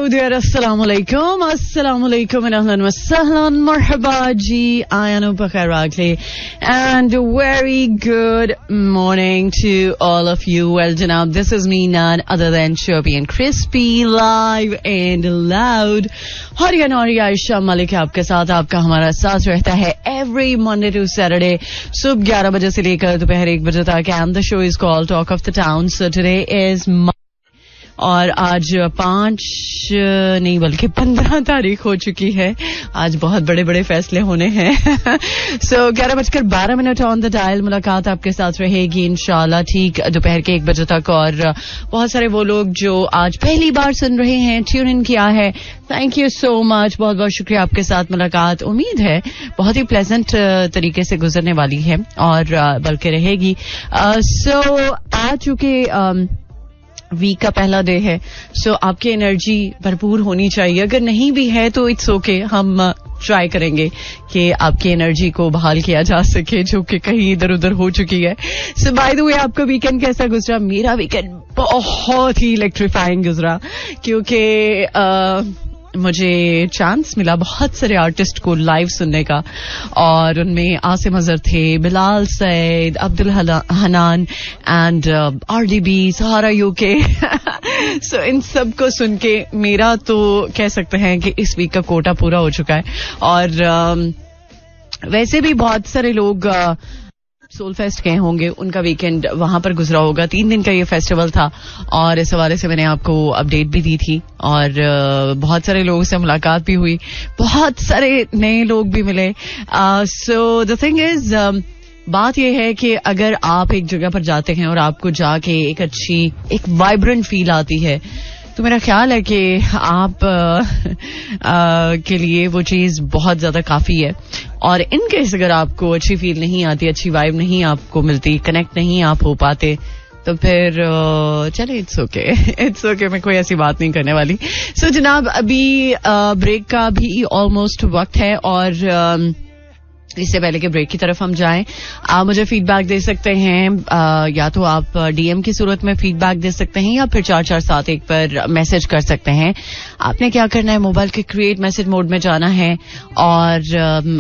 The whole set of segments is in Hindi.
Hello there, assalamu alaikum and ahlan wa sahlan, marhaba ji, I am Anupa Khairagli and very good morning to all of you. Well, Janab, this is me, none other than Chirpy and Crispy, live and loud. Hariya Nori Aisha Malik आपके साथ आपका हमारा साथ रहता है every Monday to Saturday सुबह 11 बजे से लेकर दोपहर 1 बजे तक, and the show is called Talk of the Town. So today is और आज 5 नहीं बल्कि 15 तारीख हो चुकी है. आज बहुत बड़े बड़े फैसले होने हैं. सो 11:12 ऑन द डायल. मुलाकात आपके साथ रहेगी इंशाल्लाह ठीक दोपहर के 1 बजे तक. और बहुत सारे वो लोग जो आज पहली बार सुन रहे हैं, ट्यून इन किया है, थैंक यू सो मच. बहुत बहुत शुक्रिया. आपके साथ मुलाकात उम्मीद है बहुत ही प्लेजेंट तरीके से गुजरने वाली है और बल्कि रहेगी. सो आ चुके वीक का पहला डे है. सो आपकी एनर्जी भरपूर होनी चाहिए. अगर नहीं भी है तो इट्स ओके. हम ट्राई करेंगे कि आपकी एनर्जी को बहाल किया जा सके जो कि कहीं इधर उधर हो चुकी है. सो बाय द वे, आपका वीकेंड कैसा गुजरा? मेरा वीकेंड बहुत ही इलेक्ट्रीफाइंग गुजरा क्योंकि मुझे चांस मिला बहुत सारे आर्टिस्ट को लाइव सुनने का. और उनमें आसिम अजहर थे, Bilal Saeed, Abdul Hanan and RDB, Sahara UK. So इन सब को सुन के मेरा तो कह सकते हैं कि इस वीक का कोटा पूरा हो चुका है. और वैसे भी बहुत सारे लोग सोल फेस्ट गए होंगे, उनका वीकेंड वहां पर गुजरा होगा. 3 दिन का ये फेस्टिवल था और इस हवाले से मैंने आपको अपडेट भी दी थी और बहुत सारे लोगों से मुलाकात भी हुई, बहुत सारे नए लोग भी मिले. सो द थिंग इज, बात यह है कि अगर आप एक जगह पर जाते हैं और आपको जाके एक अच्छी एक वाइब्रेंट फील आती है तो मेरा ख्याल है कि आप के लिए वो चीज बहुत ज्यादा काफी है. और इन केस अगर आपको अच्छी फील नहीं आती, अच्छी वाइब नहीं आपको मिलती, कनेक्ट नहीं आप हो पाते, तो फिर चले इट्स ओके. मैं कोई ऐसी बात नहीं करने वाली. सो जनाब, अभी ब्रेक का भी ऑलमोस्ट वक्त है और इससे पहले के ब्रेक की तरफ हम जाएं, आप मुझे फीडबैक दे सकते हैं. या तो आप DM की सूरत में फीडबैक दे सकते हैं या फिर 4471 पर मैसेज कर सकते हैं. आपने क्या करना है, मोबाइल के क्रिएट मैसेज मोड में जाना है और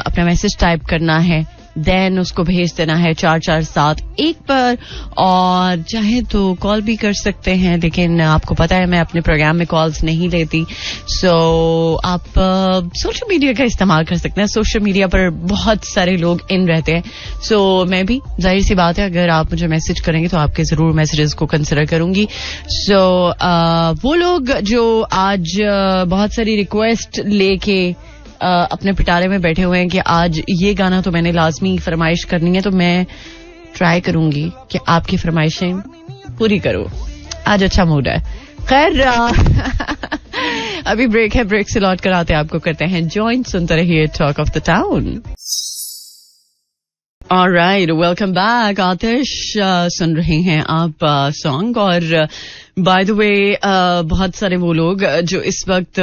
अपना मैसेज टाइप करना है, देन उसको भेज देना है 4471 पर. और चाहे तो कॉल भी कर सकते हैं, लेकिन आपको पता है मैं अपने प्रोग्राम में कॉल्स नहीं लेती. सो आप सोशल मीडिया का इस्तेमाल कर सकते हैं. सोशल मीडिया पर बहुत सारे लोग इन रहते हैं. सो मैं भी, जाहिर सी बात है, अगर आप मुझे मैसेज करेंगे तो आपके जरूर मैसेजेस को कंसिडर करूंगी. सो वो लोग जो आज बहुत सारी रिक्वेस्ट लेके अपने पिटारे में बैठे हुए हैं कि आज ये गाना तो मैंने लाजमी फरमाइश करनी है, तो मैं ट्राई करूंगी कि आपकी फरमाइशें पूरी करूं. आज अच्छा मूड है. खैर अभी ब्रेक है, ब्रेक से लौट कर आते आपको करते हैं ज्वाइन. सुनते रहिए talk of the town. Alright, welcome back. Atish सुन रहे हैं आप सॉन्ग. और बाय द वे, बहुत सारे वो लोग जो इस वक्त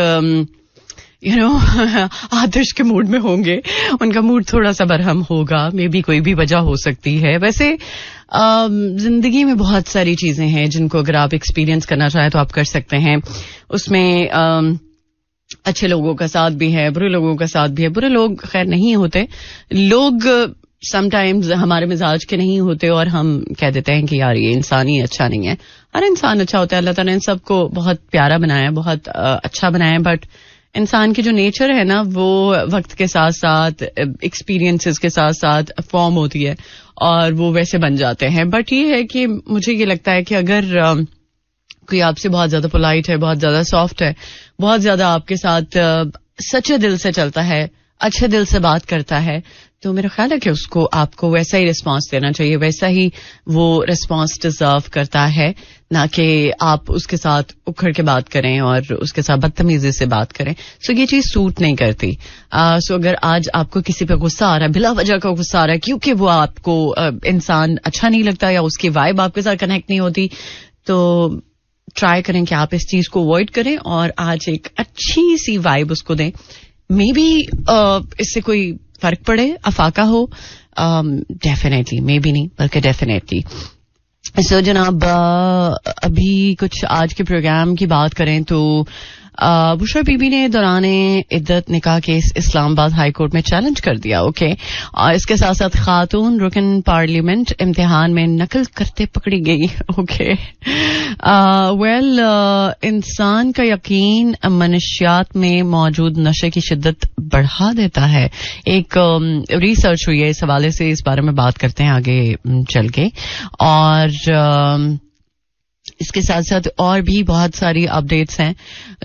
आतिश के मूड में होंगे, उनका मूड थोड़ा सा बरहम होगा. मे बी कोई भी वजह हो सकती है. वैसे जिंदगी में बहुत सारी चीजें हैं जिनको अगर आप एक्सपीरियंस करना चाहें तो आप कर सकते हैं. उसमें अच्छे लोगों का साथ भी है, बुरे लोगों का साथ भी है. बुरे लोग खैर नहीं होते, लोग समटाइम्स हमारे मिजाज के नहीं होते और हम कह देते हैं कि यार ये इंसान ही अच्छा नहीं है. हर इंसान अच्छा होता है. अल्लाह ताला ने सबको बहुत प्यारा बनाया है, बहुत अच्छा बनाया है. बट इंसान की जो नेचर है ना, वो वक्त के साथ साथ, एक्सपीरियंसेस के साथ साथ फॉर्म होती है और वो वैसे बन जाते हैं. बट ये है कि मुझे ये लगता है कि अगर कोई आपसे बहुत ज्यादा पोलाइट है, बहुत ज्यादा सॉफ्ट है, बहुत ज्यादा आपके साथ सच्चे दिल से चलता है, अच्छे दिल से बात करता है, तो मेरा ख्याल है कि उसको आपको वैसा ही रिस्पांस देना चाहिए. वैसा ही वो रिस्पांस डिजर्व करता है, ना कि आप उसके साथ उखड़ के बात करें और उसके साथ बदतमीजी से बात करें. सो ये चीज सूट नहीं करती. सो अगर आज आपको किसी पे गुस्सा आ रहा है, बिला वजह का गुस्सा आ रहा है क्योंकि वो आपको इंसान अच्छा नहीं लगता या उसकी वाइब आपके साथ कनेक्ट नहीं होती, तो ट्राई करें कि आप इस चीज को अवॉइड करें और आज एक अच्छी सी वाइब उसको दें. मे बी इससे कोई फर्क पड़े, अफाका हो, डेफिनेटली, मे बी नहीं बल्कि डेफिनेटली. सो जनाब, अभी कुछ आज के प्रोग्राम की बात करें तो बुशरा बीबी ने दौराने इद्दत निकाह केस इस्लामाबाद हाई कोर्ट में चैलेंज कर दिया. ओके, और इसके साथ साथ खातून रुकन पार्लियामेंट इम्तिहान में नकल करते पकड़ी गई. ओके, वेल, इंसान का यकीन मनुष्यात में मौजूद नशे की शिद्दत बढ़ा देता है. एक रिसर्च हुई है इस हवाले से, इस बारे में बात करते हैं आगे चल के. और इसके साथ साथ और भी बहुत सारी अपडेट्स हैं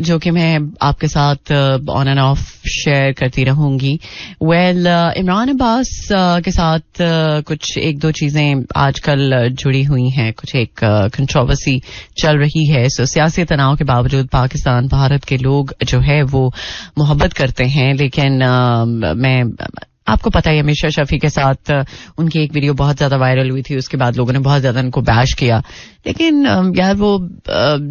जो कि मैं आपके साथ ऑन एंड ऑफ शेयर करती रहूंगी. वेल, इमरान अब्बास के साथ कुछ एक दो चीजें आजकल जुड़ी हुई हैं. कुछ एक कंट्रोवर्सी चल रही है. सो सियासी तनाव के बावजूद पाकिस्तान भारत के लोग जो है वो मोहब्बत करते हैं. लेकिन मैं आपको पता है हमेशा शफी के साथ उनकी एक वीडियो बहुत ज्यादा वायरल हुई थी. उसके बाद लोगों ने बहुत ज्यादा उनको बैश किया. लेकिन यार वो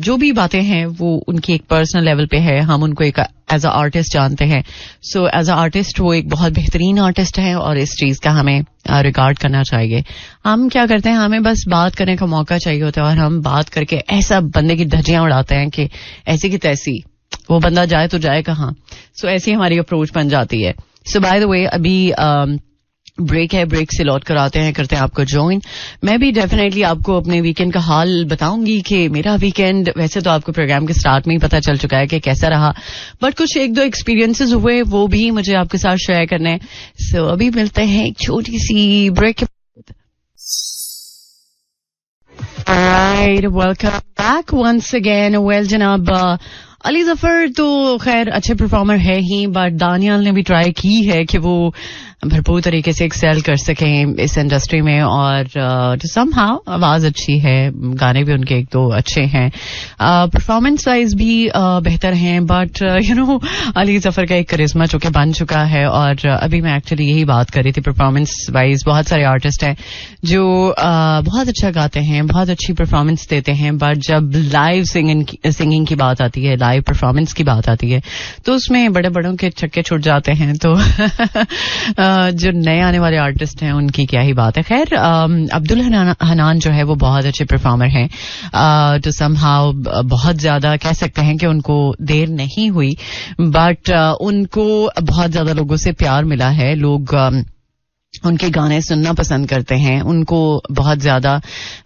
जो भी बातें हैं वो उनकी एक पर्सनल लेवल पे है. हम उनको एक एज अ आर्टिस्ट जानते हैं. सो एज अ आर्टिस्ट वो एक बहुत बेहतरीन आर्टिस्ट है और इस चीज का हमें रिगार्ड करना चाहिए. हम क्या करते हैं, हमें बस बात करने का मौका चाहिए होता है और हम बात करके ऐसा बंदे की धज्जियां उड़ाते हैं कि ऐसी की तैसी, वो बंदा जाए तो जाए कहाँ. सो ऐसी हमारी अप्रोच बन जाती है. सो बाय द वे, अभी ब्रेक है, ब्रेक से लौट कर आते हैं, करते हैं आपको ज्वाइन. मैं भी डेफिनेटली आपको अपने वीकेंड का हाल बताऊंगी कि मेरा वीकेंड वैसे तो आपको प्रोग्राम के स्टार्ट में ही पता चल चुका है कि कैसा रहा, बट कुछ एक दो एक्सपीरियंसेस हुए वो भी मुझे आपके साथ शेयर करने हैं. सो अभी मिलते हैं एक छोटी सी break. Alright, welcome back once again. Well, जनाब, अली जफर तो खैर अच्छे परफॉर्मर है ही, बट दानियाल ने भी ट्राई की है कि वो भरपूर तरीके से एक्सेल कर सकें इस इंडस्ट्री में. और समहाउ आवाज अच्छी है, गाने भी उनके एक दो अच्छे हैं, परफॉर्मेंस वाइज भी बेहतर हैं. But you know, Ali Zafar का एक करिश्मा चूंकि बन चुका है. और अभी मैं एक्चुअली यही बात कर रही थी, परफॉर्मेंस वाइज बहुत सारे आर्टिस्ट हैं जो बहुत अच्छा गाते हैं, बहुत अच्छी परफॉर्मेंस देते हैं, बट जब लाइव सिंगिंग की बात आती है, लाइव परफॉर्मेंस की बात आती है, तो उसमें बड़े बड़ों के छक्के छूट जाते हैं. तो जो नए आने वाले आर्टिस्ट हैं उनकी क्या ही बात है. खैर, अब्दुल हनान जो है वो बहुत अच्छे परफॉर्मर हैं. तो समहाउ बहुत ज्यादा कह सकते हैं कि उनको देर नहीं हुई, बट उनको बहुत ज्यादा लोगों से प्यार मिला है. लोग उनके गाने सुनना पसंद करते हैं, उनको बहुत ज्यादा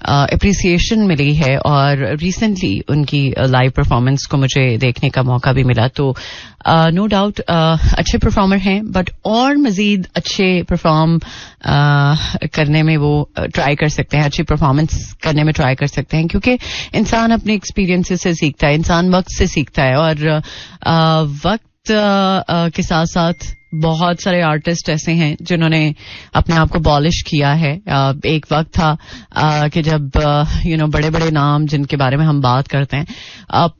अप्रिसिएशन मिली है. और रिसेंटली उनकी लाइव परफॉर्मेंस को मुझे देखने का मौका भी मिला. तो नो डाउट अच्छे परफॉर्मर हैं, बट और मजीद अच्छे परफॉर्म करने में वो ट्राई कर सकते हैं, अच्छी परफॉर्मेंस करने में ट्राई कर सकते हैं, क्योंकि इंसान अपने एक्सपीरियंसेस से सीखता है, इंसान वक्त से सीखता है. और वक्त के साथ साथ बहुत सारे आर्टिस्ट ऐसे हैं जिन्होंने अपने आप को पॉलिश किया है. एक वक्त था कि जब यू नो बड़े बड़े नाम जिनके बारे में हम बात करते हैं,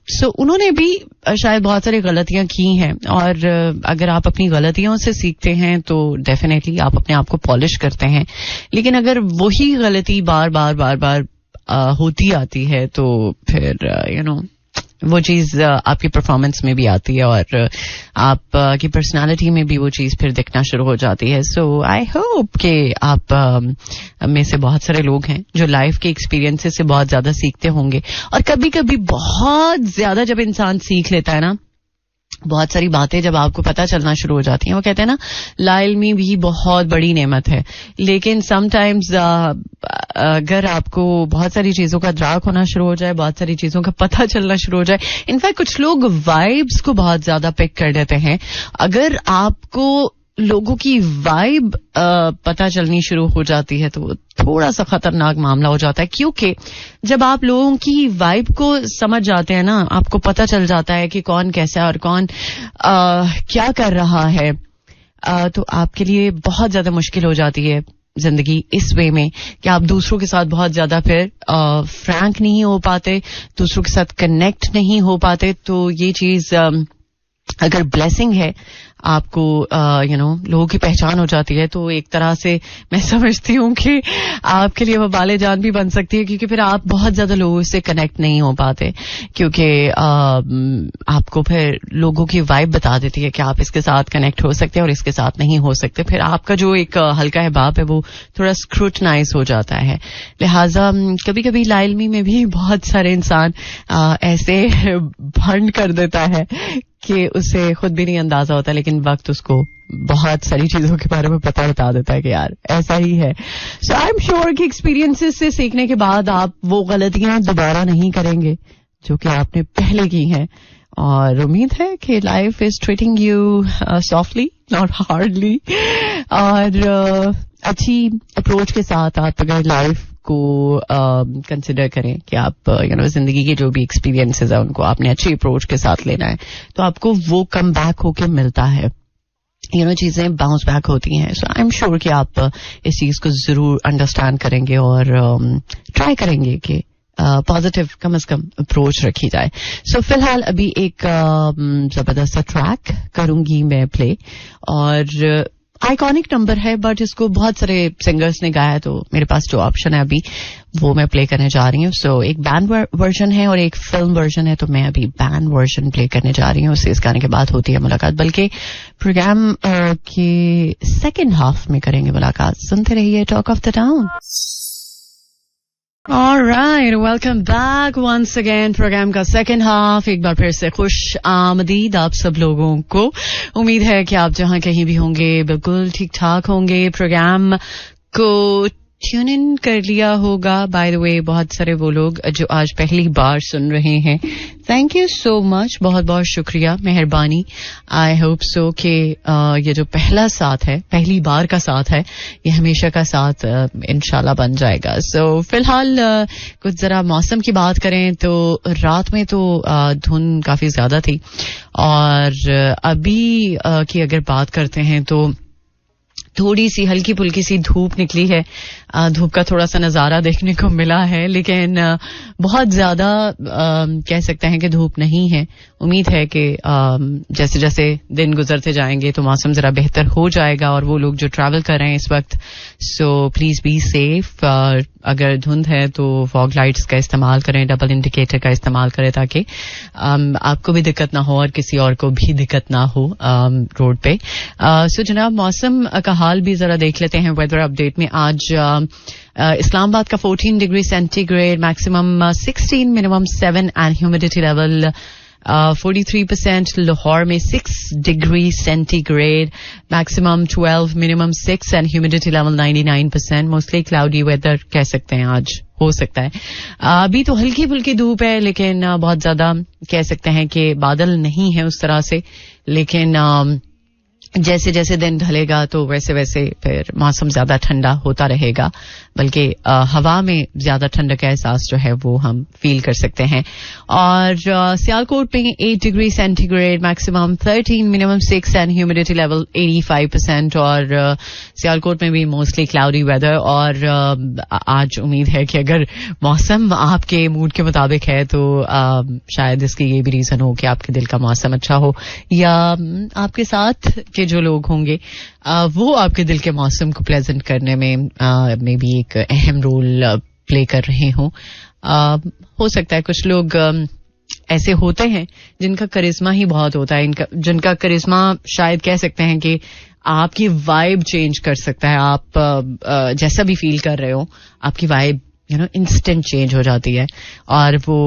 सो उन्होंने भी शायद बहुत सारी गलतियां की हैं. और अगर आप अपनी गलतियों से सीखते हैं तो डेफिनेटली आप अपने आप को पॉलिश करते हैं. लेकिन अगर वही गलती बार बार बार बार होती आती है तो फिर यू नो वो चीज आपकी परफॉर्मेंस में भी आती है और आपकी पर्सनालिटी में भी वो चीज फिर दिखना शुरू हो जाती है. सो आई होप कि आप में से बहुत सारे लोग हैं जो लाइफ के एक्सपीरियंसेस से बहुत ज्यादा सीखते होंगे. और कभी कभी बहुत ज्यादा जब इंसान सीख लेता है ना, बहुत सारी बातें जब आपको पता चलना शुरू हो जाती हैं, वो कहते हैं ना लाइल्मी भी बहुत बड़ी नेमत है. लेकिन समटाइम्स अगर आपको बहुत सारी चीजों का द्राक होना शुरू हो जाए, बहुत सारी चीजों का पता चलना शुरू हो जाए, इनफैक्ट कुछ लोग वाइब्स को बहुत ज्यादा पिक कर देते हैं. अगर आपको लोगों की वाइब पता चलनी शुरू हो जाती है तो वो थोड़ा सा खतरनाक मामला हो जाता है. क्योंकि जब आप लोगों की वाइब को समझ जाते हैं ना, आपको पता चल जाता है कि कौन कैसा है और कौन क्या कर रहा है, तो आपके लिए बहुत ज्यादा मुश्किल हो जाती है जिंदगी इस वे में कि आप दूसरों के साथ बहुत ज्यादा फिर फ्रैंक नहीं हो पाते, दूसरों के साथ कनेक्ट नहीं हो पाते. तो ये चीज अगर ब्लेसिंग है आपको लोगों की पहचान हो जाती है, तो एक तरह से मैं समझती हूँ कि आपके लिए वबाले जान भी बन सकती है, क्योंकि फिर आप बहुत ज्यादा लोगों से कनेक्ट नहीं हो पाते, क्योंकि आपको फिर लोगों की वाइब बता देती है कि आप इसके साथ कनेक्ट हो सकते हैं और इसके साथ नहीं हो सकते. फिर आपका जो एक हल्का हिबाब है वो थोड़ा स्क्रूटनाइज हो जाता है. लिहाजा कभी कभी लाइलमी में भी बहुत सारे इंसान ऐसे भंड कर देता है कि उसे खुद भी नहीं अंदाजा होता, लेकिन वक्त उसको बहुत सारी चीजों के बारे में पता बता देता है कि यार ऐसा ही है. सो आई एम श्योर कि एक्सपीरियंसेस से सीखने के बाद आप वो गलतियां दोबारा नहीं करेंगे जो कि आपने पहले की हैं, और उम्मीद है कि life is treating you softly not hardly, और अच्छी अप्रोच के साथ आप अगर लाइफ को कंसिडर करें कि आप जिंदगी के जो भी एक्सपीरियंसेस है उनको आपने अच्छी अप्रोच के साथ लेना है, तो आपको वो कम बैक होके मिलता है, चीजें बाउंस बैक होती हैं. सो आई एम श्योर कि आप इस चीज को जरूर अंडरस्टैंड करेंगे और ट्राई करेंगे कि पॉजिटिव कम से कम अप्रोच रखी जाए. सो फिलहाल अभी एक जबरदस्त सा ट्रैक करूंगी मैं प्ले, और आइकॉनिक नंबर है बट इसको बहुत सारे सिंगर्स ने गाया है, तो मेरे पास जो ऑप्शन है अभी वो मैं प्ले करने जा रही हूँ. सो एक बैंड वर्जन है और एक फिल्म वर्जन है, तो मैं अभी बैंड वर्जन प्ले करने जा रही हूँ. उससे इस गाने के बाद होती है मुलाकात, बल्कि प्रोग्राम के सेकेंड हाफ में करेंगे मुलाकात. सुनते रहिए talk of the town. Alright, welcome back once again. Programme का सेकेंड हाफ. एक बार फिर से खुश आमदीद आप सब लोगों को. उम्मीद है कि आप जहां कहीं भी होंगे बिल्कुल ठीक ठाक होंगे. प्रोग्राम को ट्यून इन कर लिया होगा. बाय द वे, बहुत सारे वो लोग जो आज पहली बार सुन रहे हैं, थैंक यू सो मच, बहुत बहुत शुक्रिया, मेहरबानी. आई होप सो कि ये जो पहला साथ है, पहली बार का साथ है, ये हमेशा का साथ इंशाल्लाह बन जाएगा. सो फिलहाल कुछ जरा मौसम की बात करें तो रात में तो धुंध काफी ज्यादा थी, और अभी की अगर बात करते हैं तो थोड़ी सी हल्की फुल्की सी धूप निकली है. धूप का थोड़ा सा नजारा देखने को मिला है, लेकिन बहुत ज्यादा कह सकते हैं कि धूप नहीं है. उम्मीद है कि जैसे जैसे दिन गुजरते जाएंगे तो मौसम जरा बेहतर हो जाएगा, और वो लोग जो ट्रैवल कर रहे हैं इस वक्त, सो प्लीज बी सेफ. अगर धुंध है तो फॉग लाइट्स का इस्तेमाल करें, डबल इंडिकेटर का इस्तेमाल करें, ताकि आपको भी दिक्कत ना हो और किसी और को भी दिक्कत ना हो रोड पे. सो जनाब, मौसम का हाल भी जरा देख लेते हैं वेदर अपडेट में. आज इस्लामाबाद का 14 degree centigrade, maximum 16, minimum 7 and humidity level 43%. Lahore में 6 degree centigrade, maximum 12, minimum 6 and humidity level 99%. Mostly cloudy weather कह सकते हैं आज हो सकता है. अभी तो हल्की फुल्की धूप है, लेकिन बहुत ज्यादा कह सकते हैं कि बादल नहीं है उस तरह से, लेकिन जैसे जैसे दिन ढलेगा तो वैसे वैसे फिर मौसम ज्यादा ठंडा होता रहेगा, बल्कि हवा में ज्यादा ठंड का एहसास जो है वो हम फील कर सकते हैं. और सियालकोट में 8 degree centigrade, maximum 13, minimum 6 and humidity level 85%. और सियालकोट में भी मोस्टली क्लाउडी वेदर. और आज उम्मीद है कि अगर मौसम आपके मूड के मुताबिक है तो शायद इसकी ये भी रीजन हो कि आपके दिल का मौसम अच्छा हो, या आपके साथ के जो लोग होंगे वो आपके दिल के मौसम को प्लेजेंट करने में भी एक अहम रोल प्ले कर रहे हों. हो सकता है कुछ लोग ऐसे होते हैं जिनका करिश्मा ही बहुत होता है, जिनका करिश्मा शायद कह सकते हैं कि आपकी वाइब चेंज कर सकता है. आप जैसा भी फील कर रहे हो, आपकी वाइब इंस्टेंट चेंज हो जाती है. और वो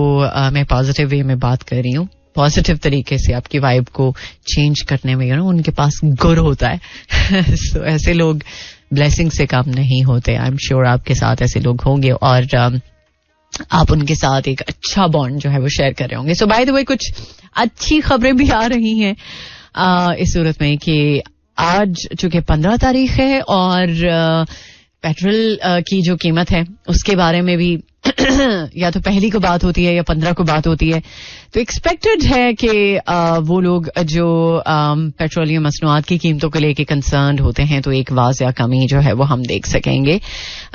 मैं पॉजिटिव वे में बात कर रही हूँ, पॉजिटिव तरीके से आपकी वाइब को चेंज करने में उनके पास गुर होता है. so, ऐसे लोग ब्लेसिंग से काम नहीं होते. आई एम श्योर आपके साथ ऐसे लोग होंगे, और आप उनके साथ एक अच्छा बॉन्ड जो है वो शेयर कर रहे होंगे. सो बाय द वे, कुछ अच्छी खबरें भी आ रही हैं इस सूरत में कि आज चूंकि 15 तारीख है और पेट्रोल की जो कीमत है उसके बारे में भी या तो पहली को बात होती है या 15 को बात होती है, तो एक्सपेक्टेड है कि वो लोग जो पेट्रोलियम मसनूआत की कीमतों को लेके कंसर्न होते हैं तो एक वाज़िया कमी जो है वो हम देख सकेंगे.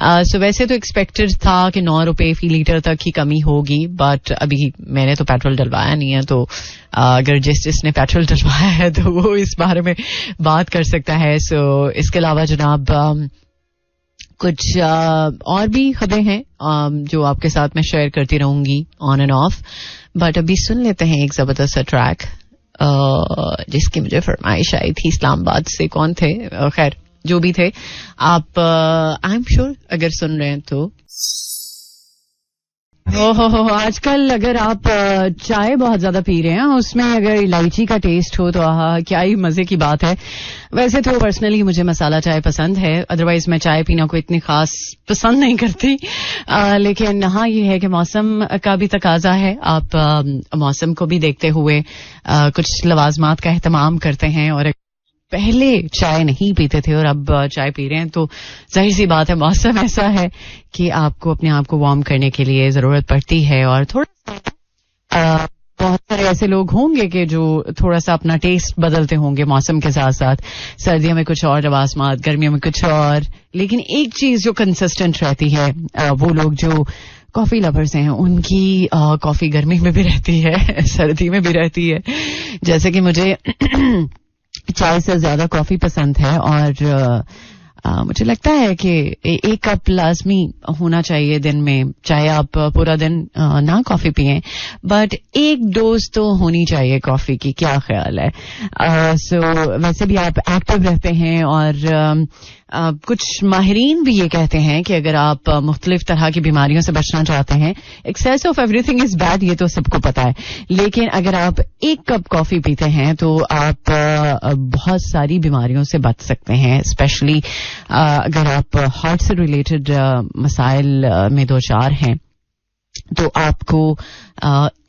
सो वैसे तो एक्सपेक्टेड था कि 9 रुपए फी लीटर तक ही कमी होगी, बट अभी मैंने तो पेट्रोल डलवाया नहीं है, तो अगर जिसने पेट्रोल डलवाया है तो वो इस बारे में बात कर सकता है. सो इसके अलावा जनाब कुछ और भी खबरें हैं जो आपके साथ मैं शेयर करती रहूंगी ऑन एंड ऑफ, बट अभी सुन लेते हैं एक जबरदस्त सा ट्रैक जिसकी मुझे फरमाइश आई थी इस्लामाबाद से. कौन थे? खैर जो भी थे, आप आई एम श्योर अगर सुन रहे हैं तो. ओहो, आजकल अगर आप चाय बहुत ज्यादा पी रहे हैं, उसमें अगर इलायची का टेस्ट हो तो क्या ही मजे की बात है. वैसे तो पर्सनली मुझे मसाला चाय पसंद है, अदरवाइज मैं चाय पीना को इतनी खास पसंद नहीं करती. लेकिन हाँ, ये है कि मौसम का भी तकाजा है. आप मौसम को भी देखते हुए कुछ लवाजमात का एहतमाम करते हैं, और पहले चाय नहीं पीते थे और अब चाय पी रहे हैं, तो जाहिर सी बात है मौसम ऐसा है कि आपको अपने आप को वार्म करने के लिए जरूरत पड़ती है. और थोड़ा बहुत सारे ऐसे लोग होंगे कि जो थोड़ा सा अपना टेस्ट बदलते होंगे मौसम के साथ साथ. सर्दियों में कुछ और लवाजमात, गर्मियों में कुछ और, लेकिन एक चीज जो कंसिस्टेंट रहती है, वो लोग जो कॉफी लवर्स हैं उनकी कॉफी गर्मी में भी रहती है, सर्दी में भी रहती है. जैसे कि मुझे चाय से ज्यादा कॉफी पसंद है, और मुझे लगता है कि एक कप लाजमी होना चाहिए दिन में, चाहे आप पूरा दिन ना कॉफी पिएं, बट एक डोज तो होनी चाहिए कॉफी की. क्या ख्याल है? सो वैसे भी आप एक्टिव रहते हैं, और कुछ माहिरीन भी ये कहते हैं कि अगर आप मुख्तलिफ तरह की बीमारियों से बचना चाहते हैं, excess of everything is bad, ये तो सबको पता है, लेकिन अगर आप एक कप कॉफी पीते हैं तो आप बहुत सारी बीमारियों से बच सकते हैं. स्पेशली अगर आप हार्ट से रिलेटेड मसाइल में दो चार हैं तो आपको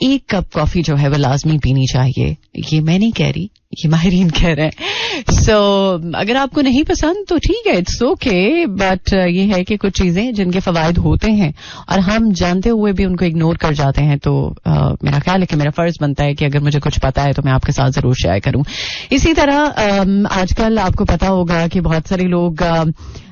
एक कप कॉफी जो है वो लाजमी पीनी चाहिए. ये मैं नहीं कह रही, ये माहिरीन कह रहे हैं. सो अगर आपको नहीं पसंद तो ठीक है, इट्स ओके, बट ये है कि कुछ चीजें जिनके फवायद होते हैं और हम जानते हुए भी उनको इग्नोर कर जाते हैं, तो मेरा ख्याल है कि मेरा फर्ज बनता है कि अगर मुझे कुछ पता है तो मैं आपके साथ जरूर शेयर करूं. इसी तरह आजकल आपको पता होगा कि बहुत सारे लोग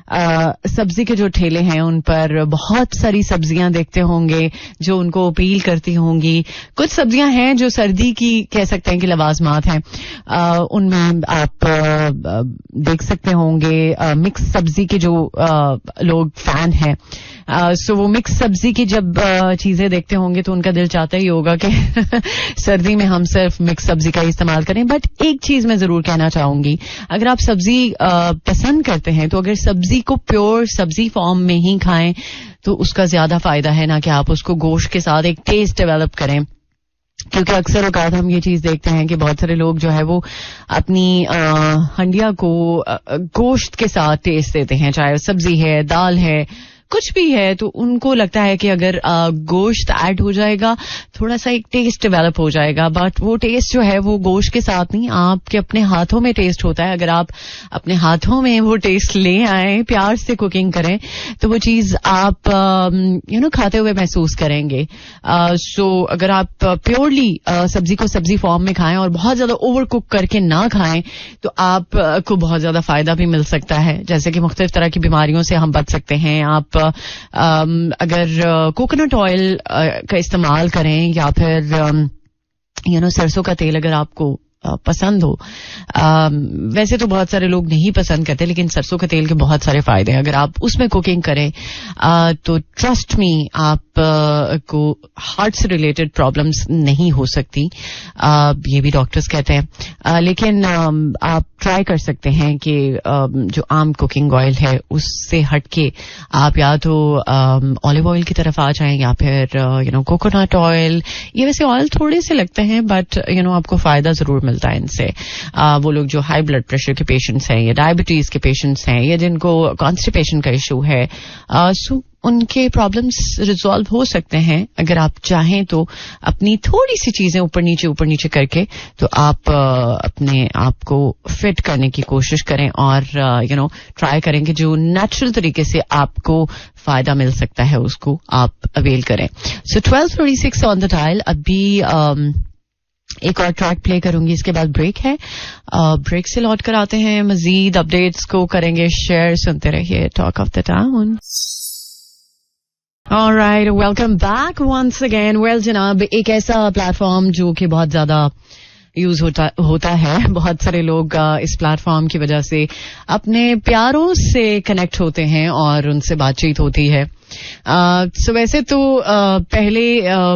सब्जी के जो ठेले हैं उन पर बहुत सारी सब्जियां देखते होंगे जो उनको अपील करती होंगी. कुछ सब्जियां हैं जो सर्दी की कह सकते हैं कि लवाजमात हैं, उनमें आप देख सकते होंगे मिक्स सब्जी के जो लोग फैन हैं, सो वो मिक्स सब्जी की जब चीजें देखते होंगे तो उनका दिल चाहता ही होगा कि सर्दी में हम सिर्फ मिक्स सब्जी का इस्तेमाल करें. बट एक चीज मैं जरूर कहना चाहूंगी, अगर आप सब्जी पसंद करते हैं तो अगर सब्जी को प्योर सब्जी फॉर्म में ही खाएं तो उसका ज्यादा फायदा है, ना कि आप उसको गोश्त के साथ एक टेस्ट डेवलप करें. क्योंकि अक्सर औकात हम ये चीज देखते हैं कि बहुत सारे लोग जो है वो अपनी हंडिया को गोश्त के साथ टेस्ट देते हैं, चाहे सब्जी है, दाल है, कुछ भी है, तो उनको लगता है कि अगर गोश्त ऐड हो जाएगा थोड़ा सा एक टेस्ट डेवलप हो जाएगा. बट वो टेस्ट जो है वो गोश्त के साथ नहीं, आपके अपने हाथों में टेस्ट होता है. अगर आप अपने हाथों में वो टेस्ट ले आए, प्यार से कुकिंग करें, तो वो चीज आप खाते हुए महसूस करेंगे. सो अगर आप प्योरली सब्जी को सब्जी फॉर्म में खाएं और बहुत ज्यादा ओवर कुक करके ना खाएं तो आपको बहुत ज्यादा फायदा भी मिल सकता है. जैसे कि मुख्तलिफ तरह की बीमारियों से हम बच सकते हैं. आप अगर कोकोनट ऑयल का इस्तेमाल करें या फिर सरसों का तेल अगर आपको पसंद हो, वैसे तो बहुत सारे लोग नहीं पसंद करते, लेकिन सरसों के तेल के बहुत सारे फायदे हैं. अगर आप उसमें कुकिंग करें तो ट्रस्ट मी आप को हार्ट से रिलेटेड प्रॉब्लम्स नहीं हो सकती, ये भी डॉक्टर्स कहते हैं. लेकिन आप ट्राई कर सकते हैं कि जो आम कुकिंग ऑयल है उससे हटके आप या तो ऑलिव ऑयल की तरफ आ जाएं या फिर कोकोनट ऑयल. ये वैसे ऑयल थोड़े से लगते हैं बट आपको फायदा जरूर मिलता है इनसे. वो लोग जो हाई ब्लड प्रेशर के पेशेंट्स हैं या डायबिटीज के पेशेंट्स हैं या जिनको कॉन्स्टिपेशन का इशू है, सो उनके प्रॉब्लम्स रिजॉल्व हो सकते हैं अगर आप चाहें तो. अपनी थोड़ी सी चीजें ऊपर नीचे करके तो आप अपने आप को फिट करने की कोशिश करें और ट्राई करें कि जो नेचुरल तरीके से आपको फायदा मिल सकता है उसको आप अवेल करें. सो 12:36 ऑन द डायल. अभी एक और ट्रैक प्ले करूंगी, इसके बाद ब्रेक है. ब्रेक से लौट कर आते हैं, मजीद अपडेट्स को करेंगे शेयर. सुनते रहिए talk of the town. All right, welcome back once again. Well, जनाब, एक ऐसा प्लेटफॉर्म जो कि बहुत ज्यादा यूज होता है. बहुत सारे लोग इस प्लेटफॉर्म की वजह से अपने प्यारों से कनेक्ट होते हैं और उनसे बातचीत होती है. सो वैसे तो पहले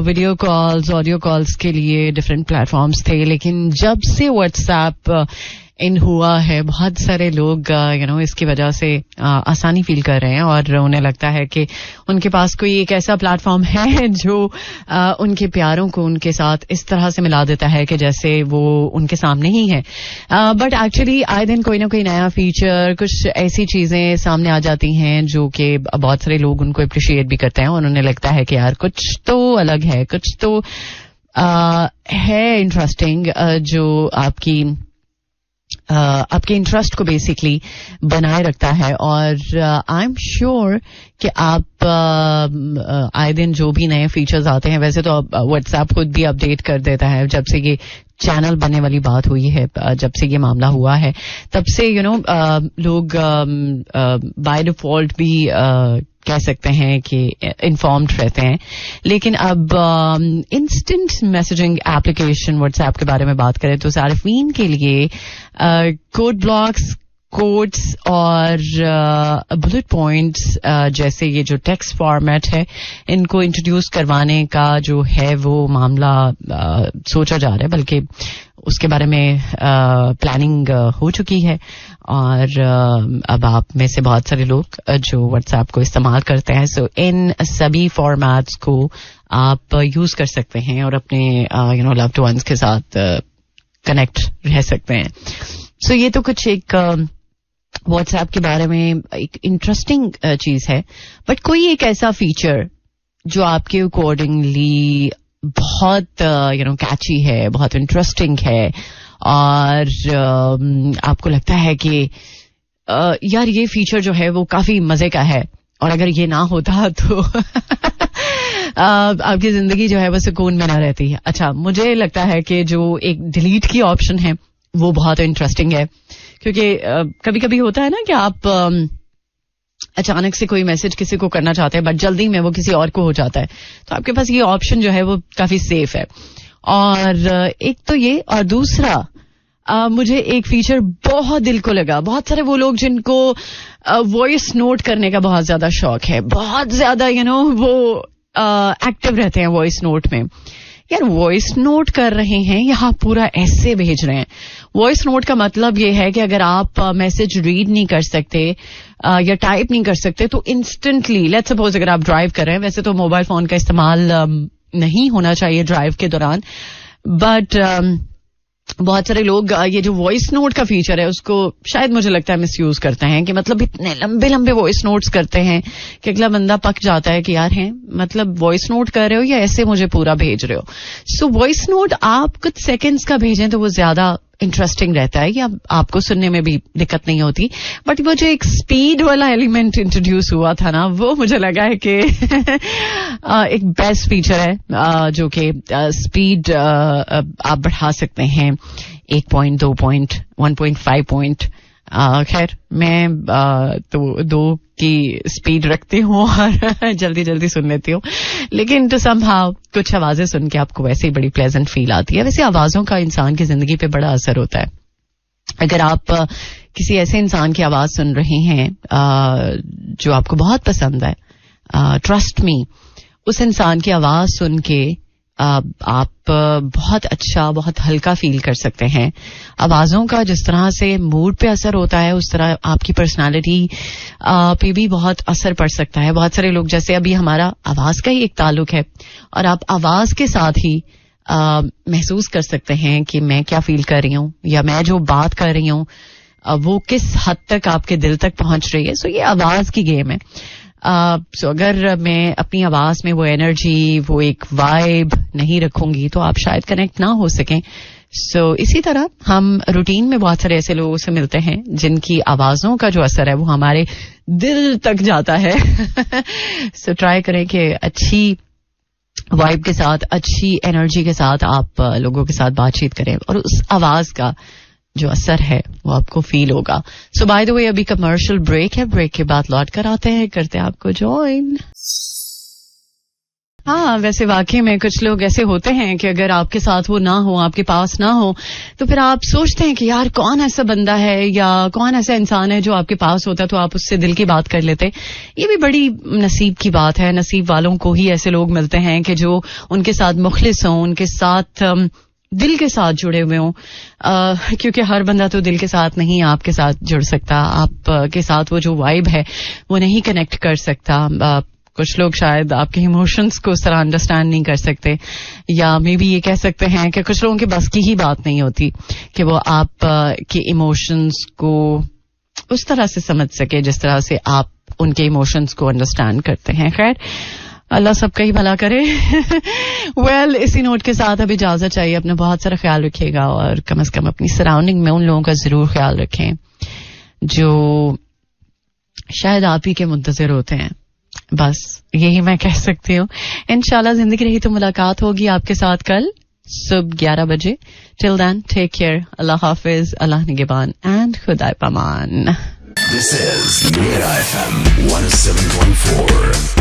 वीडियो कॉल्स, ऑडियो कॉल्स के लिए डिफरेंट प्लेटफॉर्म्स थे, लेकिन जब से व्हाट्सएप इन हुआ है बहुत सारे लोग इसकी वजह से आसानी फील कर रहे हैं और उन्हें लगता है कि उनके पास कोई एक ऐसा प्लेटफॉर्म है जो उनके प्यारों को उनके साथ इस तरह से मिला देता है कि जैसे वो उनके सामने ही है. बट एक्चुअली आए दिन कोई ना कोई नया फीचर, कुछ ऐसी चीजें सामने आ जाती हैं जो कि बहुत सारे लोग उनको अप्रिशिएट भी करते हैं और उन्हें लगता है कि यार कुछ तो अलग है, कुछ तो है इंटरेस्टिंग जो आपके इंटरेस्ट को बेसिकली बनाए रखता है. और आई एम श्योर कि आप आए दिन जो भी नए फीचर्स आते हैं, वैसे तो व्हाट्सएप खुद भी अपडेट कर देता है. जब से ये चैनल बनने वाली बात हुई है, जब से ये मामला हुआ है, तब से लोग बाय डिफॉल्ट भी कह सकते हैं कि इन्फॉर्म्ड रहते हैं. लेकिन अब इंस्टेंट मैसेजिंग एप्लीकेशन व्हाट्सएप के बारे में बात करें तो सार्फिन के लिए कोड ब्लॉक्स, कोड्स और बुलेट पॉइंट्स जैसे ये जो टेक्स्ट फॉर्मेट है, इनको इंट्रोड्यूस करवाने का जो है वो मामला सोचा जा रहा है, बल्कि उसके बारे में प्लानिंग हो चुकी है. और अब आप में से बहुत सारे लोग जो व्हाट्सएप को इस्तेमाल करते हैं, सो इन सभी फॉर्मेट्स को आप यूज कर सकते हैं और अपने लव्ड वंस के साथ कनेक्ट रह सकते हैं. सो ये तो कुछ एक व्हाट्सएप के बारे में एक इंटरेस्टिंग चीज है. बट कोई एक ऐसा फीचर जो आपके अकॉर्डिंगली बहुत कैची है, बहुत इंटरेस्टिंग है और आपको लगता है कि यार ये फीचर जो है वो काफी मजे का है और अगर ये ना होता तो आपकी जिंदगी जो है वो सुकून में ना रहती है. अच्छा, मुझे लगता है कि जो एक डिलीट की ऑप्शन है वो बहुत इंटरेस्टिंग है, क्योंकि कभी कभी होता है ना कि आप अचानक से कोई मैसेज किसी को करना चाहते हैं बट जल्दी में वो किसी और को हो जाता है, तो आपके पास ये ऑप्शन जो है वो काफी सेफ है. और एक तो ये, और दूसरा मुझे एक फीचर बहुत दिल को लगा. बहुत सारे वो लोग जिनको वॉइस नोट करने का बहुत ज्यादा शौक है, बहुत ज्यादा वो एक्टिव रहते हैं वॉइस नोट में. यार वॉइस नोट कर रहे हैं या आप पूरा ऐसे भेज रहे हैं? वॉइस नोट का मतलब ये है कि अगर आप मैसेज रीड नहीं कर सकते या टाइप नहीं कर सकते तो इंस्टेंटली, लेट्स सपोज अगर आप ड्राइव कर रहे हैं, वैसे तो मोबाइल फोन का इस्तेमाल नहीं होना चाहिए ड्राइव के दौरान, बट बहुत सारे लोग ये जो वॉइस नोट का फीचर है उसको शायद मुझे लगता है मिसयूज करते हैं, कि मतलब इतने लंबे लंबे वॉइस नोट्स करते हैं कि अगला बंदा पक जाता है कि यार हैं मतलब वॉइस नोट कर रहे हो या ऐसे मुझे पूरा भेज रहे हो. सो वॉइस नोट आप कुछ सेकंड्स का भेजें तो वो ज्यादा इंटरेस्टिंग रहता है, या आपको सुनने में भी दिक्कत नहीं होती. बट वो जो एक स्पीड वाला एलिमेंट इंट्रोड्यूस हुआ था ना, वो मुझे लगा है कि एक बेस्ट फीचर है, जो कि स्पीड आप बढ़ा सकते हैं 1 पॉइंट, 2 पॉइंट, 1.5 पॉइंट. खैर मैं तो 2 की स्पीड रखती हूँ और जल्दी जल्दी सुन लेती हूँ, लेकिन तो समहाउ कुछ आवाजें सुन के आपको वैसे ही बड़ी प्लेजेंट फील आती है. वैसे आवाजों का इंसान की जिंदगी पे बड़ा असर होता है. अगर आप किसी ऐसे इंसान की आवाज सुन रहे हैं जो आपको बहुत पसंद है, ट्रस्ट मी, उस इंसान की आवाज सुन के आप बहुत अच्छा, बहुत हल्का फील कर सकते हैं. आवाजों का जिस तरह से मूड पे असर होता है, उस तरह आपकी पर्सनालिटी पे भी बहुत असर पड़ सकता है. बहुत सारे लोग, जैसे अभी हमारा आवाज का ही एक ताल्लुक है और आप आवाज के साथ ही महसूस कर सकते हैं कि मैं क्या फील कर रही हूँ या मैं जो बात कर रही हूँ वो किस हद तक आपके दिल तक पहुंच रही है. सो ये आवाज की गेम है. सो अगर मैं अपनी आवाज में वो एनर्जी, वो एक वाइब नहीं रखूंगी तो आप शायद कनेक्ट ना हो सकें. सो इसी तरह हम रूटीन में बहुत सारे ऐसे लोगों से मिलते हैं जिनकी आवाजों का जो असर है वो हमारे दिल तक जाता है. सो ट्राई करें कि अच्छी वाइब के साथ, अच्छी एनर्जी के साथ आप लोगों के साथ बातचीत करें और उस आवाज का जो असर है वो आपको फील होगा. सो बाय द वे अभी कमर्शियल ब्रेक है. ब्रेक के बाद लौट कर आते हैं, करते हैं आपको ज्वाइन. हाँ, वैसे वाकई में कुछ लोग ऐसे होते हैं कि अगर आपके साथ वो ना हो, आपके पास ना हो, तो फिर आप सोचते हैं कि यार कौन ऐसा बंदा है या कौन ऐसा इंसान है जो आपके पास होता तो आप उससे दिल की बात कर लेते. ये भी बड़ी नसीब की बात है. नसीब वालों को ही ऐसे लोग मिलते हैं कि जो उनके साथ मुखलिस हों, उनके साथ दिल के साथ जुड़े हुए हों. क्योंकि हर बंदा तो दिल के साथ नहीं आपके साथ जुड़ सकता. आप के साथ वो जो वाइब है वो नहीं कनेक्ट कर सकता. कुछ लोग शायद आपके इमोशंस को उस तरह अंडरस्टैंड नहीं कर सकते, या मे बी ये कह सकते हैं कि कुछ लोगों के बस की ही बात नहीं होती कि वो आप के इमोशंस को उस तरह से समझ सके जिस तरह से आप उनके इमोशंस को अंडरस्टैंड करते हैं. खैर, अल्लाह सबका ही भला करे. वेल, इसी नोट के साथ अब इजाजत चाहिए. अपना बहुत सारा ख्याल रखिएगा और कम से कम अपनी सराउंडिंग में उन लोगों का जरूर ख्याल रखें जो शायद आप ही के मुंतज़िर होते हैं. बस यही मैं कह सकती हूँ. इंशाल्लाह जिंदगी रही तो मुलाकात होगी आपके साथ कल सुबह 11 बजे. Till then take care. अल्लाह हाफिज, अल्लाह निगहबान एंड खुदा पमान. This is Mira FM 107.4.